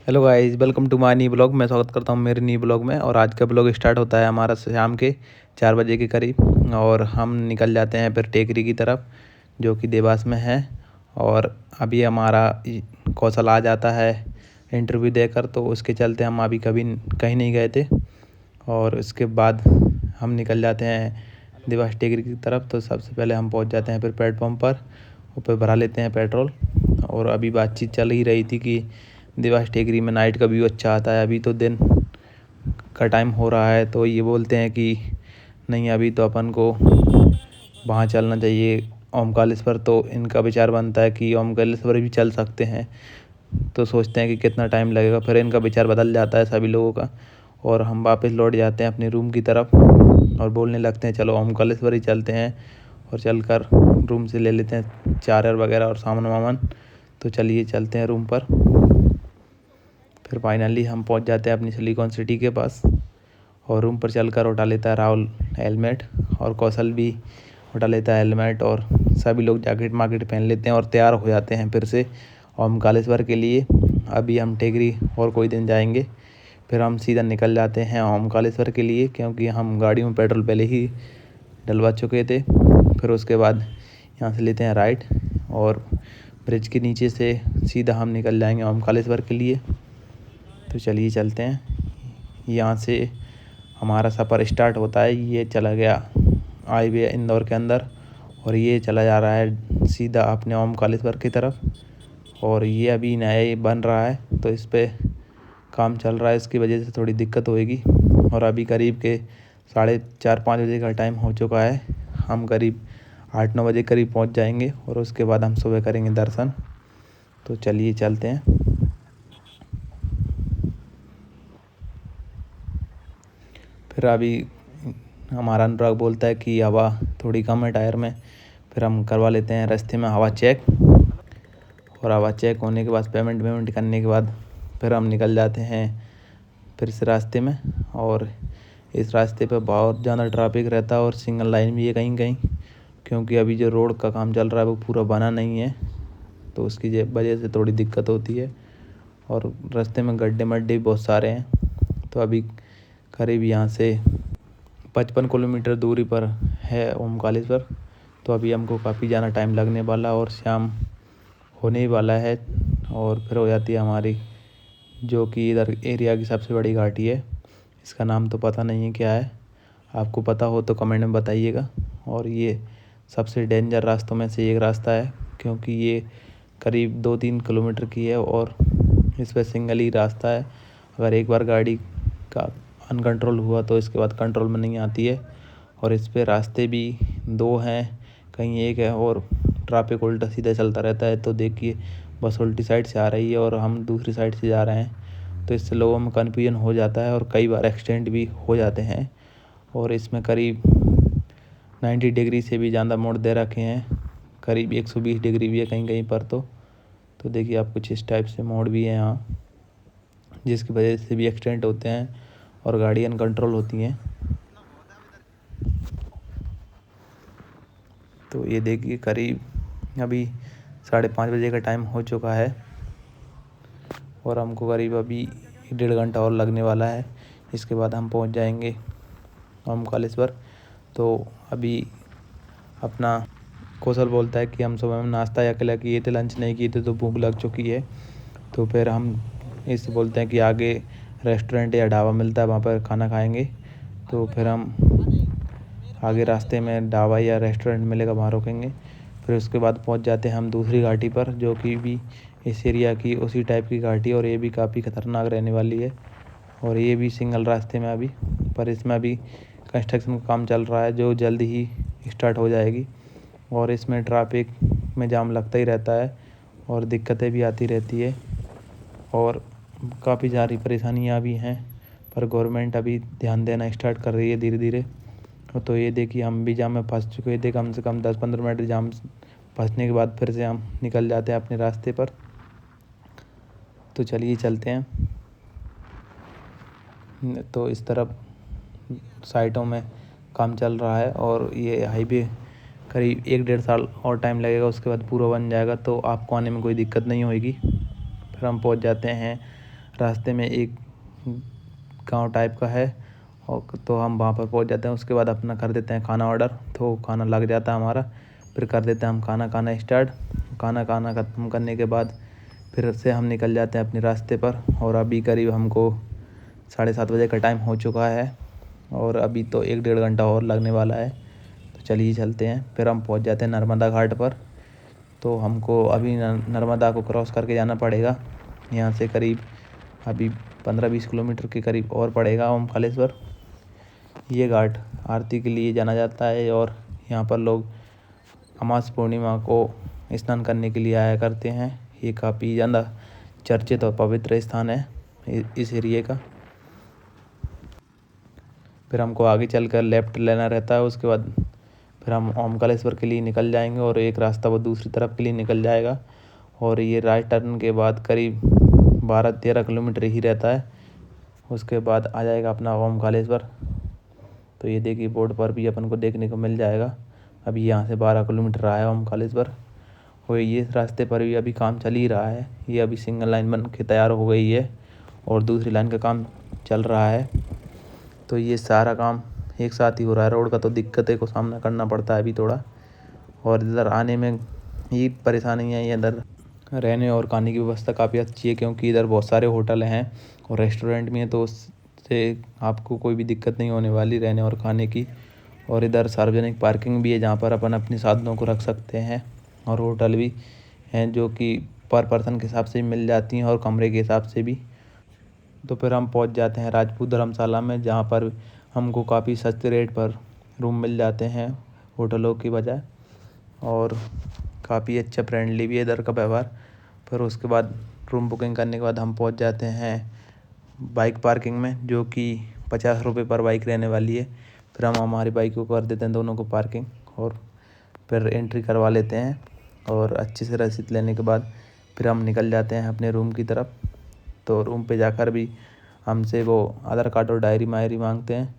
Hello guys, welcome to my new blog. मैं स्वागत करता हूँ मेरे न्यू ब्लॉग में। और आज का ब्लॉग स्टार्ट होता है हमारा शाम के 4 बजे के करीब, और हम निकल जाते हैं फिर टेकरी की तरफ, जो कि देवास में है। और अभी हमारा कौशल आ जाता है इंटरव्यू देकर, तो उसके चलते हम अभी कभी कहीं नहीं गए थे। और उसके बाद हम निकल जाते हैं देवास टेकरी की तरफ। तो सबसे पहले हम पहुँच जाते हैं फिर पेट्रोल पंप पर, ऊपर भरा लेते हैं पेट्रोल। और अभी बातचीत चल ही रही थी कि देवास टेकरी में नाइट का व्यू अच्छा आता है। अभी तो दिन का टाइम हो रहा है, तो ये बोलते हैं कि नहीं, अभी तो अपन को वहाँ चलना चाहिए ओमकालेश्वर। तो इनका विचार बनता है कि ओमकालेश्वर भी चल सकते हैं। तो सोचते हैं कि कितना टाइम लगेगा, फिर इनका विचार बदल जाता है सभी लोगों का। और हम वापस लौट जाते हैं अपने रूम की तरफ और बोलने लगते हैं चलो ओमकालेश्वर ही चलते हैं। और चलकर रूम से ले लेते हैं चार्जर वगैरह और सामान वामान। तो चलिए चलते हैं रूम पर। फिर फाइनली हम पहुंच जाते हैं अपनी सिलिकॉन सिटी के पास। और रूम पर चलकर उठा लेता है राहुल हेलमेट, और कौशल भी उठा लेता है हेलमेट। और सभी लोग जैकेट माकेट पहन लेते हैं और तैयार हो जाते हैं फिर से ओमकालेश्वर के लिए। अभी हम टेकरी और कोई दिन जाएंगे, फिर हम सीधा निकल जाते हैं ओमकालेश्वर के लिए, क्योंकि हम गाड़ी में पेट्रोल पहले ही डलवा चुके थे। फिर उसके बाद यहाँ से लेते हैं राइट, और ब्रिज के नीचे से सीधा हम निकल जाएंगे ओमकालेश्वर के लिए। तो चलिए चलते हैं। यहाँ से हमारा सफ़र स्टार्ट होता है। ये चला गया हाईवे इंदौर के अंदर, और ये चला जा रहा है सीधा अपने ओमकालेश्वर की तरफ। और ये अभी नया ही बन रहा है, तो इस पर काम चल रहा है, इसकी वजह से थोड़ी दिक्कत होएगी। और अभी करीब के 4:30-5 बजे का टाइम हो चुका है। हम करीब 8-9 बजे करीब पहुंच जाएंगे, और उसके बाद हम सुबह करेंगे दर्शन। तो चलिए चलते हैं। फिर अभी हमारा अनुराग बोलता है कि हवा थोड़ी कम है टायर में। फिर हम करवा लेते हैं रास्ते में हवा चेक। और हवा चेक होने के बाद पेमेंट करने के बाद फिर हम निकल जाते हैं फिर से रास्ते में। और इस रास्ते पर बहुत ज़्यादा ट्रैफिक रहता है, और सिंगल लाइन भी है कहीं कहीं, क्योंकि अभी जो रोड का काम चल रहा है वो पूरा बना नहीं है। तो उसकी वजह से थोड़ी दिक्कत होती है, और रास्ते में गड्ढे मड्ढे भी बहुत सारे हैं। तो अभी करीब यहाँ से 55 किलोमीटर दूरी पर है ओमकालेश्वर। तो अभी हमको काफ़ी ज़्यादा टाइम लगने वाला, और शाम होने ही वाला है। और फिर हो जाती है हमारी, जो कि इधर एरिया की सबसे बड़ी घाटी है। इसका नाम तो पता नहीं है क्या है, आपको पता हो तो कमेंट में बताइएगा। और ये सबसे डेंजर रास्तों में से एक रास्ता है, क्योंकि ये करीब 2-3 किलोमीटर की है, और इस पर सिंगल ही रास्ता है। अगर एक बार गाड़ी का अनकंट्रोल हुआ तो इसके बाद कंट्रोल में नहीं आती है। और इस पे रास्ते भी 2 हैं, कहीं एक है, और ट्रैफिक उल्टा सीधा चलता रहता है। तो देखिए, बस उल्टी साइड से आ रही है और हम दूसरी साइड से जा रहे हैं, तो इससे लोगों में कन्फ्यूजन हो जाता है, और कई बार एक्सीडेंट भी हो जाते हैं। और इसमें करीब 90 डिग्री से भी ज़्यादा मोड़ दे रखे हैं, करीब 120 डिग्री भी है कहीं कहीं पर। तो देखिए, आप कुछ इस टाइप से मोड़ भी है यहाँ, जिसकी वजह से भी एक्सीडेंट होते हैं और गाड़ी अनकंट्रोल होती हैं। तो ये देखिए, करीब अभी 5:30 बजे का टाइम हो चुका है, और हमको करीब अभी 1.5 घंटा और लगने वाला है। इसके बाद हम पहुंच जाएंगे ओमकालेश्वर। तो अभी अपना कौशल बोलता है कि हम सुबह में नाश्ता या अकेला किए थे, लंच नहीं किए थे, तो भूख लग चुकी है। तो फिर हम इससे बोलते हैं कि आगे रेस्टोरेंट या ढाबा मिलता है, वहाँ पर खाना खाएंगे। तो फिर हम आगे रास्ते में ढाबा या रेस्टोरेंट मिलेगा, वहाँ रुकेंगे। फिर उसके बाद पहुँच जाते हैं हम दूसरी घाटी पर, जो कि भी इस एरिया की उसी टाइप की घाटी, और ये भी काफ़ी ख़तरनाक रहने वाली है। और ये भी सिंगल रास्ते में अभी, पर इसमें अभी कंस्ट्रक्शन का काम चल रहा है, जो जल्द ही स्टार्ट हो जाएगी। और इसमें ट्रैफिक में जाम लगता ही रहता है, और दिक्कतें भी आती रहती है, और काफ़ी सारी परेशानियाँ भी हैं। पर गवर्नमेंट अभी ध्यान देना स्टार्ट कर रही है धीरे धीरे। तो ये देखिए, हम भी जाम में फंस चुके थे। कम से कम 10-15 मिनट जाम फंसने के बाद फिर से हम निकल जाते हैं अपने रास्ते पर। तो चलिए चलते हैं। तो इस तरफ साइटों में काम चल रहा है, और ये हाईवे करीब 1-1.5 साल और टाइम लगेगा, उसके बाद पूरा बन जाएगा। तो आपको आने में कोई दिक्कत नहीं होगी। फिर हम पहुंच जाते हैं रास्ते में एक गांव टाइप का है, और तो हम वहाँ पर पहुँच जाते हैं। उसके बाद अपना कर देते हैं खाना ऑर्डर, तो खाना लग जाता है हमारा। फिर कर देते हैं हम खाना स्टार्ट। खाना ख़त्म करने के बाद फिर से हम निकल जाते हैं अपने रास्ते पर। और अभी करीब हमको 7:30 बजे का टाइम हो चुका है, और अभी तो 1-1.5 घंटा और लगने वाला है। तो चलिए चलते हैं। फिर हम पहुंच जाते हैं नर्मदा घाट पर। तो हमको अभी नर्मदा को क्रॉस करके जाना पड़ेगा। यहाँ से करीब अभी 15-20 किलोमीटर के करीब और पड़ेगा ओमकालेश्वर। ये घाट आरती के लिए जाना जाता है, और यहाँ पर लोग अमावस पूर्णिमा को स्नान करने के लिए आया करते हैं। ये काफ़ी ज़्यादा चर्चित और पवित्र स्थान है इस एरिए का। फिर हमको आगे चलकर लेफ़्ट लेना रहता है। उसके बाद फिर हम ओमकालेश्वर के लिए निकल जाएंगे, और एक रास्ता वो दूसरी तरफ के लिए निकल जाएगा। और ये राइट टर्न के बाद करीब 12-13 किलोमीटर ही रहता है। उसके बाद आ जाएगा अपना ओमकालेश्वर। तो ये देखिए बोर्ड पर भी अपन को देखने को मिल जाएगा। अभी यहाँ से 12 किलोमीटर रहा है ओमकालेश्वर। और ये रास्ते पर भी अभी काम चल ही रहा है। ये अभी सिंगल लाइन बन के तैयार हो गई है, और दूसरी लाइन का काम चल रहा है। तो ये सारा काम एक साथ ही हो रहा है। रोड का तो दिक्कतें को सामना करना पड़ता है अभी थोड़ा, और इधर आने में ये परेशानी है। इधर रहने और खाने की व्यवस्था काफ़ी अच्छी है, क्योंकि इधर बहुत सारे होटल हैं और रेस्टोरेंट भी हैं, तो उससे आपको कोई भी दिक्कत नहीं होने वाली रहने और खाने की। और इधर सार्वजनिक पार्किंग भी है, जहाँ पर अपन अपने साधनों को रख सकते हैं। और होटल भी हैं जो कि पर पर्सन के हिसाब से मिल जाती हैं, और कमरे के हिसाब से भी। तो फिर हम पहुंच जाते हैं राजपूत धर्मशाला में, जहाँ पर हमको काफ़ी सस्ते रेट पर रूम मिल जाते हैं होटलों की बजाय, और काफ़ी अच्छा फ्रेंडली भी है इधर का व्यवहार। फिर उसके बाद रूम बुकिंग करने के बाद हम पहुंच जाते हैं बाइक पार्किंग में, जो कि 50 रुपये पर बाइक रहने वाली है। फिर हम हमारी बाइक को कर देते हैं दोनों को पार्किंग, और फिर एंट्री करवा लेते हैं। और अच्छे से रसीद लेने के बाद फिर हम निकल जाते हैं अपने रूम की तरफ। तो रूम पे जाकर भी हमसे वो आधार कार्ड और डायरी मायरी मांगते हैं।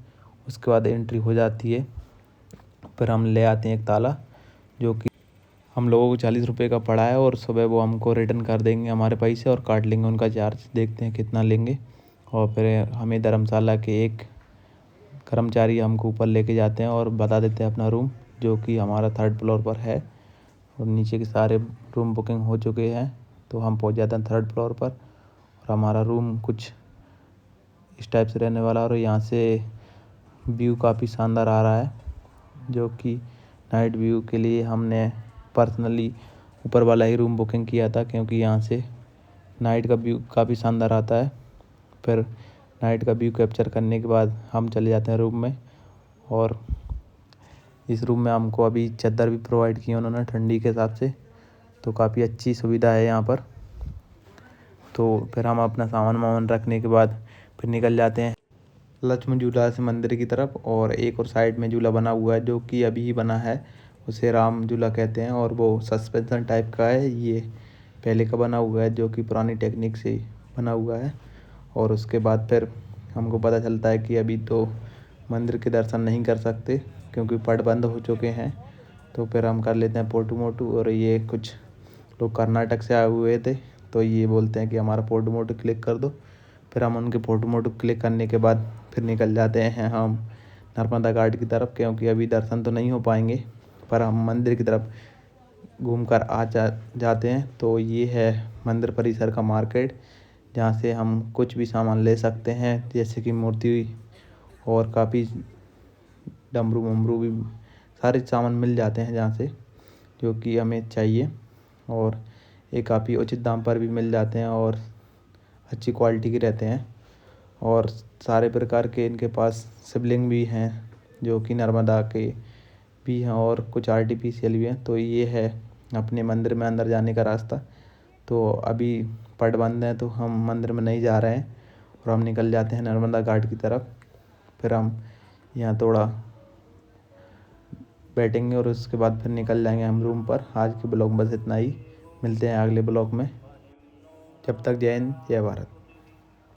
उसके बाद एंट्री हो जाती है। फिर हम ले आते हैं एक ताला, जो कि हम लोगों को 40 रुपये का पड़ा है, और सुबह वो हमको रिटर्न कर देंगे हमारे पैसे, और काट लेंगे उनका चार्ज। देखते हैं कितना लेंगे। और फिर हमें धर्मशाला के एक कर्मचारी हमको ऊपर लेके जाते हैं और बता देते हैं अपना रूम, जो कि हमारा 3rd फ्लोर पर है। और नीचे के सारे रूम बुकिंग हो चुके हैं। तो हम पहुंच जाते हैं 3rd फ्लोर पर, और हमारा रूम कुछ इस टाइप से रहने वाला है। और यहाँ से व्यू काफ़ी शानदार आ रहा है, जो कि नाइट व्यू के लिए हमने पर्सनली ऊपर वाला ही रूम बुकिंग किया था, क्योंकि यहाँ से नाइट का व्यू काफ़ी शानदार आता है। फिर नाइट का व्यू कैप्चर करने के बाद हम चले जाते हैं रूम में। और इस रूम में हमको अभी चादर भी प्रोवाइड की है उन्होंने ठंडी के हिसाब से, तो काफ़ी अच्छी सुविधा है यहाँ पर। तो फिर हम अपना सामान वामान रखने के बाद फिर निकल जाते हैं लक्ष्मण झूला से मंदिर की तरफ। और एक और साइड में झूला बना हुआ है, जो कि अभी ही बना है, उसे राम झूला कहते हैं, और वो सस्पेंशन टाइप का है। ये पहले का बना हुआ है, जो कि पुरानी टेक्निक से बना हुआ है। और उसके बाद फिर हमको पता चलता है कि अभी तो मंदिर के दर्शन नहीं कर सकते, क्योंकि पट बंद हो चुके हैं। तो फिर हम कर लेते हैं फोटो मोटू। और ये कुछ लोग कर्नाटक से आए हुए थे, तो ये बोलते हैं कि हमारा फोटो मोटो क्लिक कर दो। फिर हम उनके फोटो मोटो क्लिक करने के बाद फिर निकल जाते हैं हम नर्मदा घाट की तरफ, क्योंकि अभी दर्शन तो नहीं हो पाएंगे, पर हम मंदिर की तरफ घूम कर जाते हैं। तो ये है मंदिर परिसर का मार्केट, जहाँ से हम कुछ भी सामान ले सकते हैं, जैसे कि मूर्ति और काफ़ी डमरू वमरू भी सारे सामान मिल जाते हैं जहाँ से, जो कि हमें चाहिए। और ये काफ़ी उचित दाम पर भी मिल जाते हैं, और अच्छी क्वालिटी के रहते हैं। और सारे प्रकार के इनके पास शिवलिंग भी हैं, जो कि नर्मदा के भी हैं, और कुछ आर्टिफिशियल भी हैं। तो ये है अपने मंदिर में अंदर जाने का रास्ता। तो अभी पट बंद है, तो हम मंदिर में नहीं जा रहे हैं, और हम निकल जाते हैं नर्मदा घाट की तरफ। फिर हम यहाँ थोड़ा बैठेंगे, और उसके बाद फिर निकल जाएंगे हम रूम पर। आज के ब्लॉग बस इतना ही, मिलते हैं अगले ब्लॉग में। जब तक जय हिंद जय भारत।